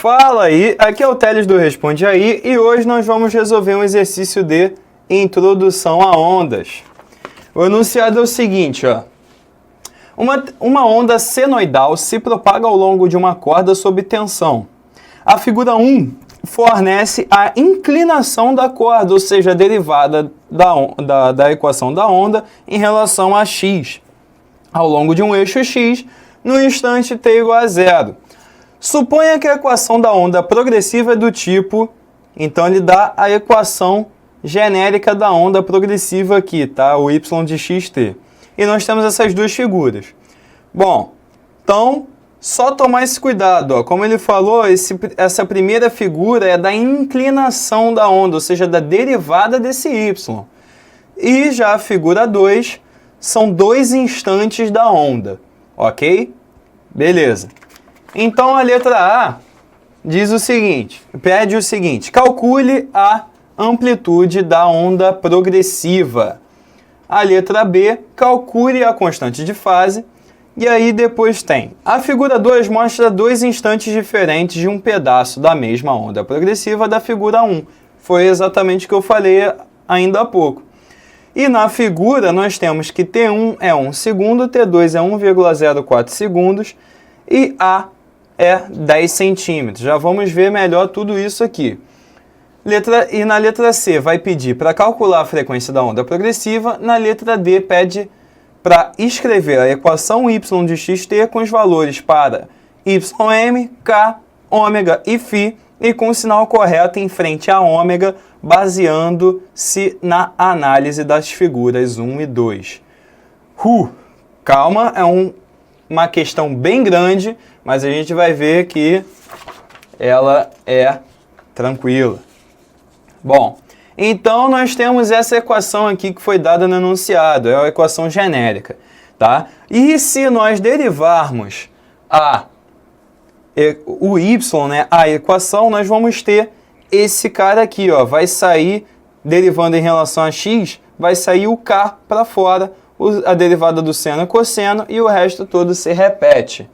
Fala aí, aqui é o Teles do Responde Aí e hoje nós vamos resolver um exercício de introdução a ondas. O enunciado é o seguinte, ó. Uma onda senoidal se propaga ao longo de uma corda sob tensão. A figura 1 fornece a inclinação da corda, ou seja, a derivada da equação da onda em relação a x, ao longo de um eixo x, no instante t igual a zero. Suponha que a equação da onda progressiva é do tipo, então ele dá a equação genérica da onda progressiva aqui, tá? O y de xt. E nós temos essas duas figuras. Bom, então, só tomar esse cuidado, ó. Como ele falou, essa primeira figura é da inclinação da onda, ou seja, da derivada desse y. E já a figura 2 são dois instantes da onda, ok? Beleza. Então a letra A diz o seguinte, pede o seguinte, calcule a amplitude da onda progressiva. A letra B, calcule a constante de fase. E aí depois tem, a figura 2 mostra dois instantes diferentes de um pedaço da mesma onda progressiva da figura 1. Foi exatamente o que eu falei ainda há pouco. E na figura nós temos que T1 é 1 segundo, T2 é 1,04 segundos e A é 10 centímetros. Já vamos ver melhor tudo isso aqui. E na letra C vai pedir para calcular a frequência da onda progressiva. Na letra D pede para escrever a equação y de xt com os valores para ym, k, ômega e φ e com o sinal correto em frente a ômega, baseando-se na análise das figuras 1 e 2. Calma, é uma questão bem grande, mas a gente vai ver que ela é tranquila. Bom, então nós temos essa equação aqui que foi dada no enunciado, é a equação genérica, tá? E se nós derivarmos o y, né, a equação, nós vamos ter esse cara aqui, ó, vai sair, derivando em relação a x, vai sair o k para fora, a derivada do seno e cosseno, e o resto todo se repete,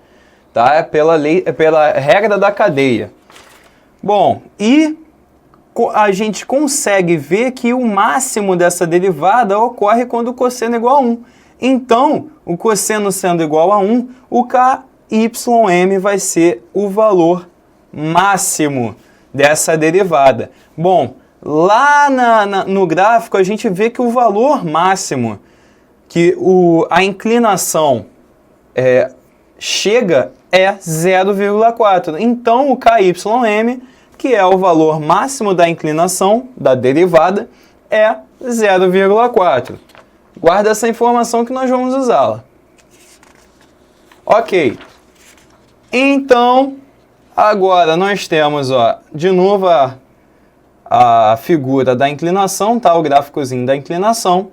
tá? É pela regra da cadeia. Bom, e a gente consegue ver que o máximo dessa derivada ocorre quando o cosseno é igual a 1. Então, o cosseno sendo igual a 1, o KYM vai ser o valor máximo dessa derivada. Bom, lá no gráfico a gente vê que o valor máximo que a inclinação chega é 0,4. Então, o KYM, que é o valor máximo da inclinação da derivada, é 0,4. Guarda essa informação que nós vamos usá-la. Ok. Então, agora nós temos, ó, de novo a figura da inclinação, tá? O gráficozinho da inclinação.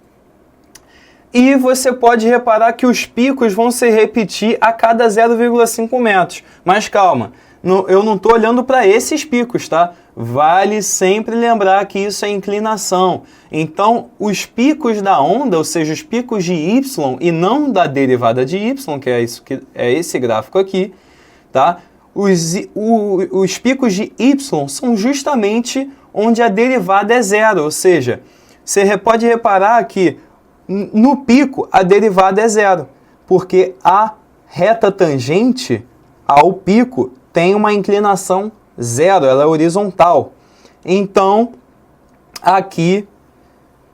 E você pode reparar que os picos vão se repetir a cada 0,5 metros. Mas calma, eu não estou olhando para esses picos, tá? Vale sempre lembrar que isso é inclinação. Então, os picos da onda, ou seja, os picos de y e não da derivada de y, que é esse gráfico aqui, tá? Os picos de y são justamente onde a derivada é zero, ou seja, você pode reparar que no pico a derivada é zero, porque a reta tangente ao pico tem uma inclinação zero, ela é horizontal. Então, aqui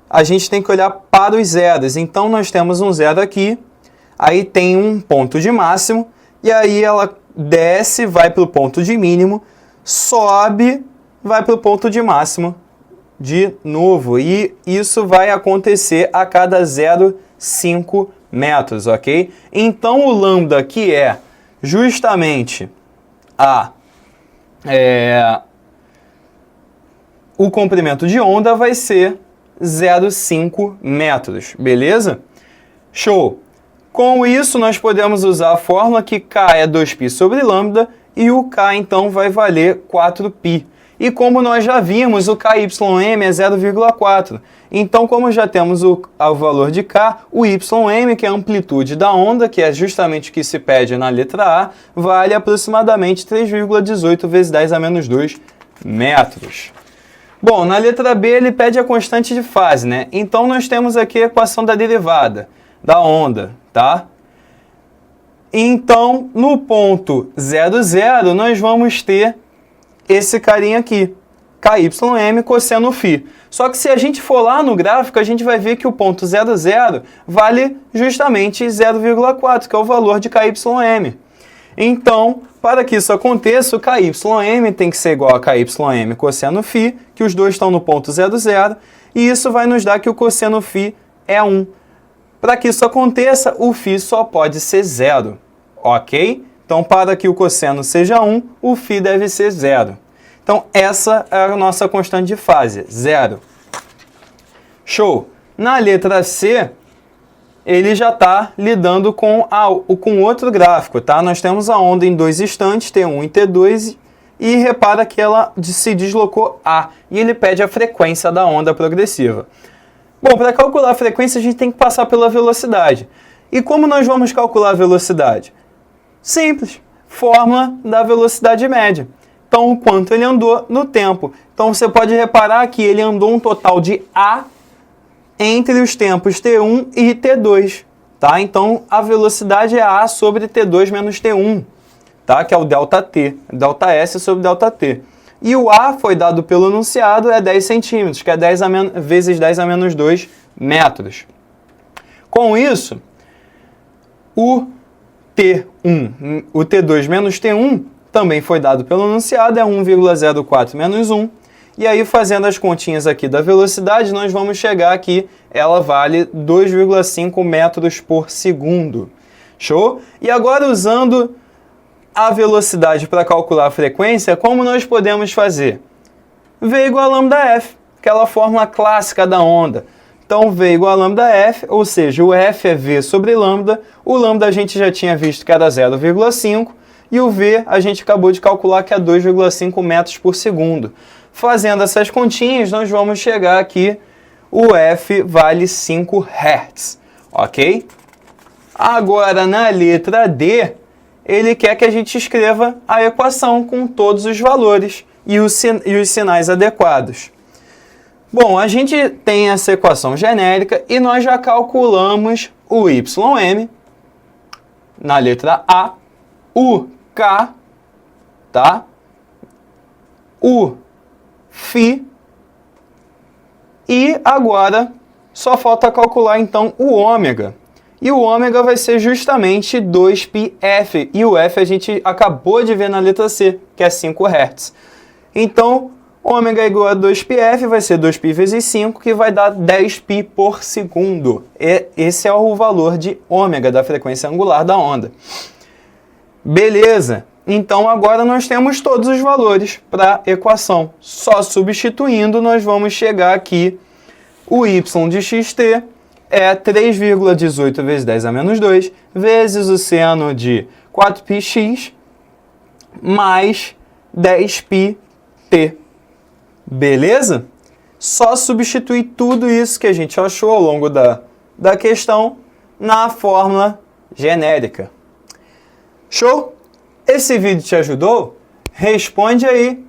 a gente tem que olhar para os zeros. Então, nós temos um zero aqui, aí tem um ponto de máximo, e aí ela desce, vai para o ponto de mínimo, sobe, vai para o ponto de máximo de novo. E isso vai acontecer a cada 0,5 metros, ok? Então, o lambda, que é justamente o comprimento de onda, vai ser 0,5 metros, beleza? Show! Com isso, nós podemos usar a fórmula que K é 2π sobre lambda e o K, então, vai valer 4π. E como nós já vimos, o KYM é 0,4. Então, como já temos o valor de K, o YM, que é a amplitude da onda, que é justamente o que se pede na letra A, vale aproximadamente 3,18 vezes 10 a menos 2 metros. Bom, na letra B ele pede a constante de fase, né? Então, nós temos aqui a equação da derivada da onda, tá? Então, no ponto 0, 0, nós vamos ter esse carinha aqui, KYM cosseno φ. Só que se a gente for lá no gráfico, a gente vai ver que o ponto 0, 0 vale justamente 0,4, que é o valor de KYM. Então, para que isso aconteça, o KYM tem que ser igual a KYM cosseno φ, que os dois estão no ponto 0, 0, e isso vai nos dar que o cosseno φ é 1. Para que isso aconteça, o φ só pode ser 0, ok? Então, para que o cosseno seja 1, o φ deve ser 0. Então, essa é a nossa constante de fase, 0. Show! Na letra C, ele já está lidando com outro gráfico, tá? Nós temos a onda em dois instantes, T1 e T2, e repara que ela se deslocou A, e ele pede a frequência da onda progressiva. Bom, para calcular a frequência, a gente tem que passar pela velocidade. E como nós vamos calcular a velocidade? Simples, fórmula da velocidade média. Então, o quanto ele andou no tempo. Então, você pode reparar que ele andou um total de A entre os tempos T1 e T2. Tá? Então, a velocidade é A sobre T2 menos T1, tá? Que é o ΔT, ΔS sobre ΔT. E o A foi dado pelo enunciado, é 10 centímetros, que é 10 vezes 10 a menos 2 metros. Com isso, o T1, o T2 menos T1, também foi dado pelo enunciado, é 1,04 menos 1. E aí, fazendo as continhas aqui da velocidade, nós vamos chegar aqui, ela vale 2,5 metros por segundo. Show? E agora, usando a velocidade para calcular a frequência, como nós podemos fazer? V igual a lambda F, aquela fórmula clássica da onda. Então, V igual a lambda F, ou seja, o F é V sobre lambda. O lambda a gente já tinha visto que era 0,5. E o V a gente acabou de calcular que é 2,5 metros por segundo. Fazendo essas continhas, nós vamos chegar aqui, o F vale 5 Hz, ok? Agora, na letra D, ele quer que a gente escreva a equação com todos os valores e os sinais adequados. Bom, a gente tem essa equação genérica e nós já calculamos o YM na letra A, o K, tá? O φ, e agora só falta calcular então o ômega. E o ômega vai ser justamente 2πf, e o F a gente acabou de ver na letra C, que é 5 Hz. Então, ômega igual a 2πf vai ser 2π vezes 5, que vai dar 10π por segundo. Esse é o valor de ômega da frequência angular da onda. Beleza, então agora nós temos todos os valores para a equação. Só substituindo, nós vamos chegar aqui, o y de xt é 3,18 vezes 10 a menos 2, vezes o seno de 4πx, mais 10πt. Beleza? Só substituir tudo isso que a gente achou ao longo da questão na fórmula genérica. Show? Esse vídeo te ajudou? Responde aí